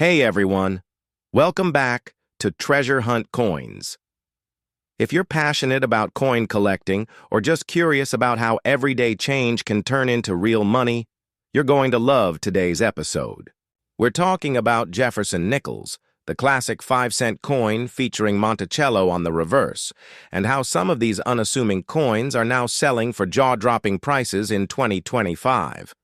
Hey everyone, welcome back to Treasure Hunt Coins. If you're passionate about coin collecting or just curious about how everyday change can turn into real money, you're going to love today's episode. We're talking about Jefferson nickels, the classic 5-cent coin featuring Monticello on the reverse, and how some of these unassuming coins are now selling for jaw-dropping prices in 2025.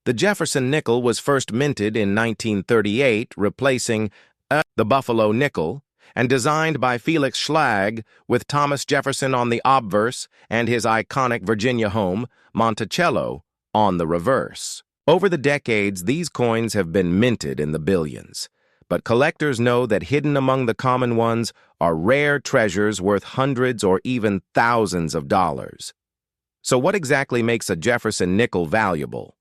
The Jefferson nickel was first minted in 1938, replacing the Buffalo nickel, and designed by Felix Schlag with Thomas Jefferson on the obverse and his iconic Virginia home, Monticello, on the reverse. Over the decades, these coins have been minted in the billions, but collectors know that hidden among the common ones are rare treasures worth hundreds or even thousands of dollars. So what exactly makes a Jefferson nickel valuable?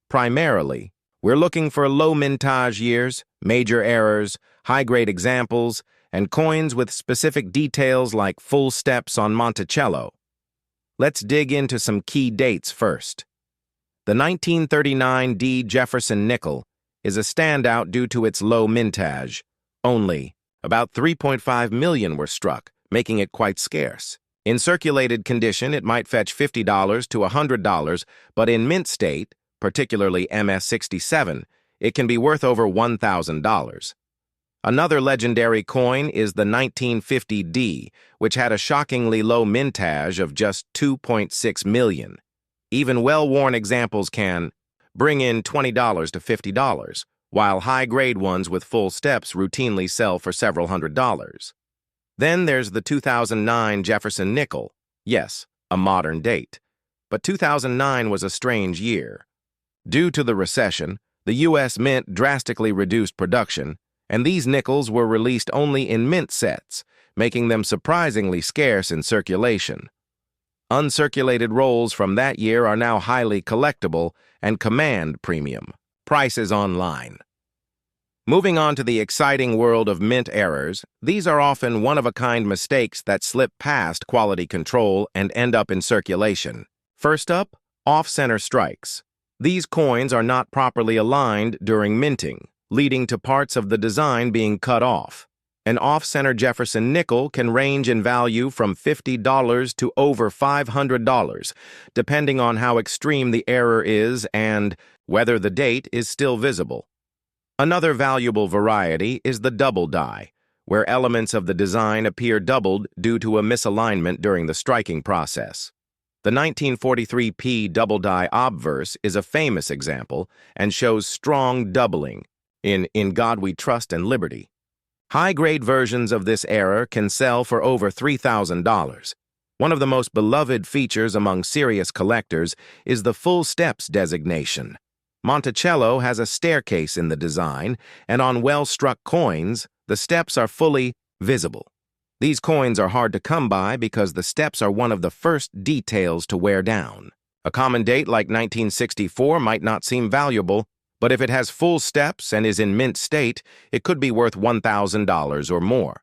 Primarily, we're looking for low mintage years, major errors, high-grade examples, and coins with specific details like full steps on Monticello. Let's dig into some key dates first. The 1939 D Jefferson nickel is a standout due to its low mintage. Only about 3.5 million were struck, making it quite scarce. In circulated condition, it might fetch $50 to $100, but in mint state, particularly MS-67, it can be worth over $1,000. Another legendary coin is the 1950 D, which had a shockingly low mintage of just 2.6 million. Even well-worn examples can bring in $20 to $50, while high-grade ones with full steps routinely sell for several $100s. Then there's the 2009 Jefferson nickel. Yes, a modern date. But 2009 was a strange year. Due to the recession, the U.S. Mint drastically reduced production, and these nickels were released only in mint sets, making them surprisingly scarce in circulation. Uncirculated rolls from that year are now highly collectible and command premium prices online. Moving on to the exciting world of mint errors, these are often one-of-a-kind mistakes that slip past quality control and end up in circulation. First up, off-center strikes. These coins are not properly aligned during minting, leading to parts of the design being cut off. An off-center Jefferson nickel can range in value from $50 to over $500, depending on how extreme the error is and whether the date is still visible. Another valuable variety is the double die, where elements of the design appear doubled due to a misalignment during the striking process. The 1943 P double die obverse is a famous example and shows strong doubling in God We Trust and Liberty. High-grade versions of this error can sell for over $3,000. One of the most beloved features among serious collectors is the full steps designation. Monticello has a staircase in the design, and on well-struck coins, the steps are fully visible. These coins are hard to come by because the steps are one of the first details to wear down. A common date like 1964 might not seem valuable, but if it has full steps and is in mint state, it could be worth $1,000 or more.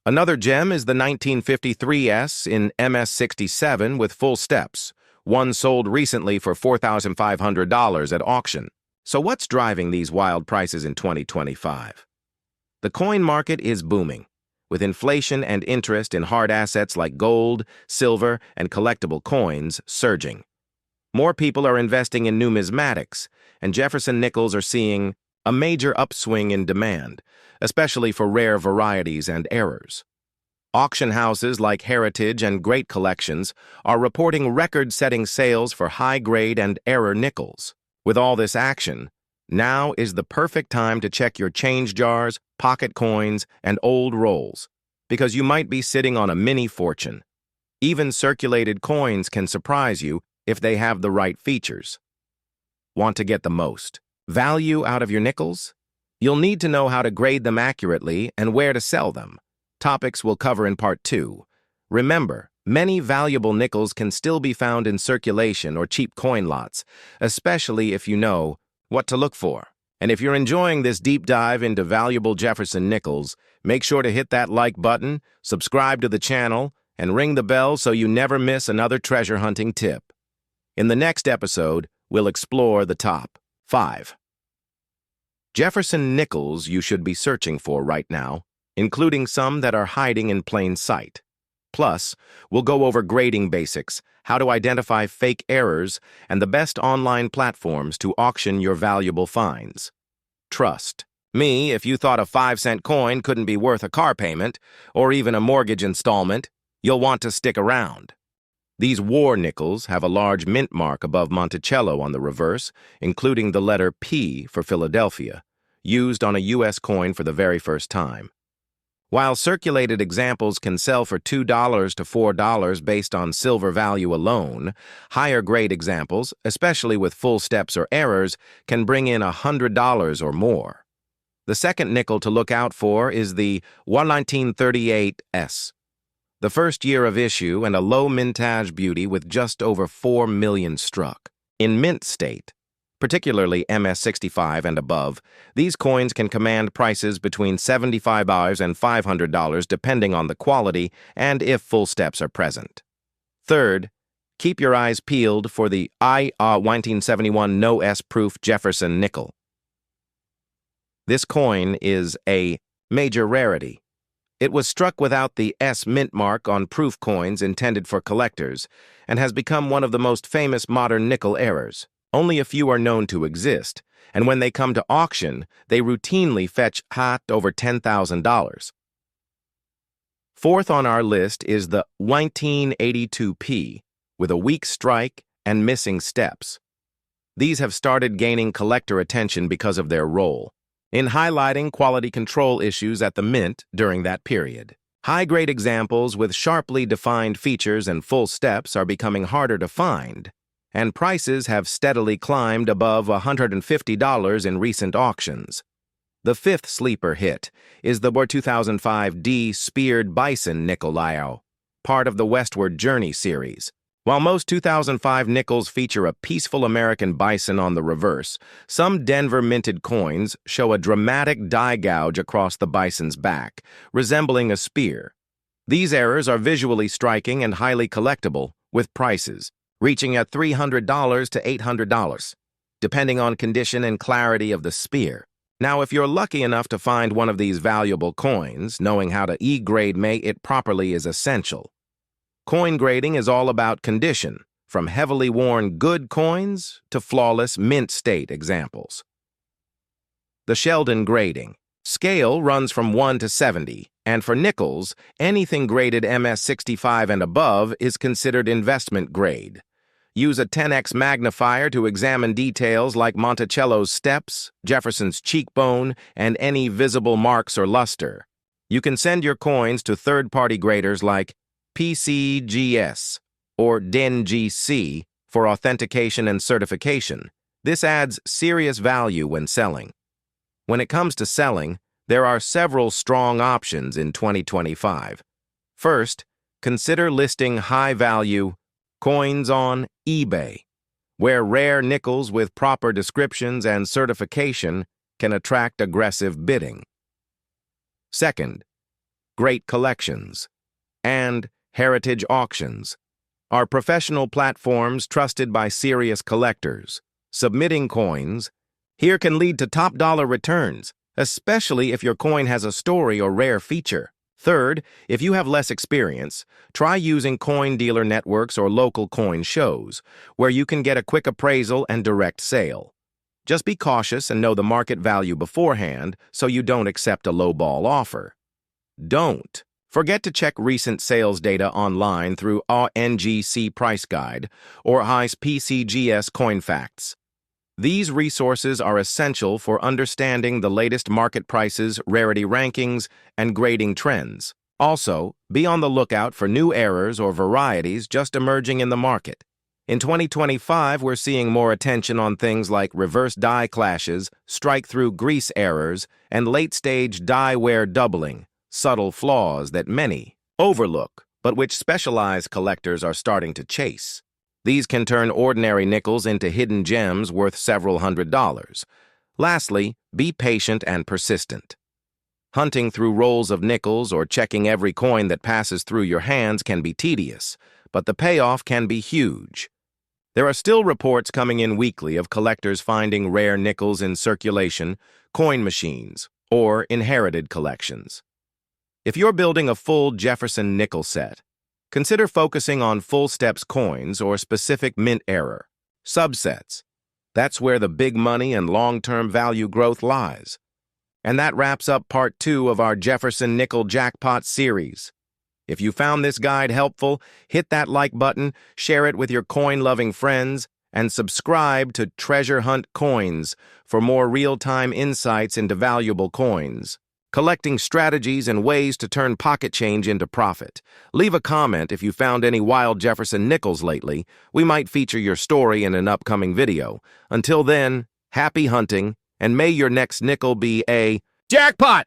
Another gem is the 1953 S in MS-67 with full steps. One sold recently for $4,500 at auction. So what's driving these wild prices in 2025? The coin market is booming, with inflation and interest in hard assets like gold, silver, and collectible coins surging. More people are investing in numismatics, and Jefferson nickels are seeing a major upswing in demand, especially for rare varieties and errors. Auction houses like Heritage and Great Collections are reporting record-setting sales for high-grade and error nickels. With all this action, now is the perfect time to check your change jars, pocket coins, and old rolls, because you might be sitting on a mini fortune. Even circulated coins can surprise you if they have the right features. Want to get the most value out of your nickels? You'll need to know how to grade them accurately and where to sell them. Topics we'll cover in Part 2. Remember, many valuable nickels can still be found in circulation or cheap coin lots, especially if you know what to look for. And if you're enjoying this deep dive into valuable Jefferson nickels, make sure to hit that like button, subscribe to the channel, and ring the bell so you never miss another treasure hunting tip. In the next episode, we'll explore the top 5 Jefferson nickels you should be searching for right now, including some that are hiding in plain sight. Plus, we'll go over grading basics, how to identify fake errors, and the best online platforms to auction your valuable finds. Trust me, if you thought a 5-cent coin couldn't be worth a car payment, or even a mortgage installment, you'll want to stick around. These war nickels have a large mint mark above Monticello on the reverse, including the letter P for Philadelphia, used on a U.S. coin for the very first time. While circulated examples can sell for $2 to $4 based on silver value alone, higher-grade examples, especially with full steps or errors, can bring in $100 or more. The second nickel to look out for is the 1938S, the first year of issue and a low mintage beauty with just over 4 million struck. In mint state, particularly MS-65 and above, these coins can command prices between $75 and $500 depending on the quality and if full steps are present. Third, keep your eyes peeled for the 1971 No S proof Jefferson nickel. This coin is a major rarity. It was struck without the S mint mark on proof coins intended for collectors and has become one of the most famous modern nickel errors. Only a few are known to exist, and when they come to auction, they routinely fetch over $10,000. Fourth on our list is the 1982P, with a weak strike and missing steps. These have started gaining collector attention because of their role in highlighting quality control issues at the mint during that period. High-grade examples with sharply defined features and full steps are becoming harder to find, and prices have steadily climbed above $150 in recent auctions. The fifth sleeper hit is the 2005 D Speared Bison nickel, part of the Westward Journey series. While most 2005 nickels feature a peaceful American bison on the reverse, some Denver minted coins show a dramatic die gouge across the bison's back, resembling a spear. These errors are visually striking and highly collectible, with prices reaching at $300 to $800, depending on condition and clarity of the spear. Now, if you're lucky enough to find one of these valuable coins, knowing how to E-grade it properly is essential. Coin grading is all about condition, from heavily worn good coins to flawless mint state examples. The Sheldon grading. Scale runs from 1 to 70, and for nickels, anything graded MS-65 and above is considered investment grade. Use a 10x magnifier to examine details like Monticello's steps, Jefferson's cheekbone, and any visible marks or luster. You can send your coins to third-party graders like PCGS or DENGC for authentication and certification. This adds serious value when selling. When it comes to selling, there are several strong options in 2025. First, consider listing high-value coins on eBay, where rare nickels with proper descriptions and certification can attract aggressive bidding. Second, great collections and heritage auctions are professional platforms trusted by serious collectors. Submitting coins here can lead to top-dollar returns, especially if your coin has a story or rare feature. Third, if you have less experience, try using coin dealer networks or local coin shows, where you can get a quick appraisal and direct sale. Just be cautious and know the market value beforehand so you don't accept a lowball offer. Don't forget to check recent sales data online through NGC Price Guide or ICE PCGS Coin Facts. These resources are essential for understanding the latest market prices, rarity rankings, and grading trends. Also, be on the lookout for new errors or varieties just emerging in the market. In 2025, we're seeing more attention on things like reverse die clashes, strike-through grease errors, and late-stage die wear doubling, subtle flaws that many overlook, but which specialized collectors are starting to chase. These can turn ordinary nickels into hidden gems worth several $100s. Lastly, be patient and persistent. Hunting through rolls of nickels or checking every coin that passes through your hands can be tedious, but the payoff can be huge. There are still reports coming in weekly of collectors finding rare nickels in circulation, coin machines, or inherited collections. If you're building a full Jefferson nickel set, consider focusing on full steps coins or specific mint error subsets. That's where the big money and long-term value growth lies. And that wraps up part 2 of our Jefferson Nickel Jackpot series. If you found this guide helpful, hit that like button, share it with your coin-loving friends, and subscribe to Treasure Hunt Coins for more real-time insights into valuable coins, collecting strategies and ways to turn pocket change into profit. Leave a comment if you found any wild Jefferson nickels lately. We might feature your story in an upcoming video. Until then, happy hunting, and may your next nickel be a jackpot!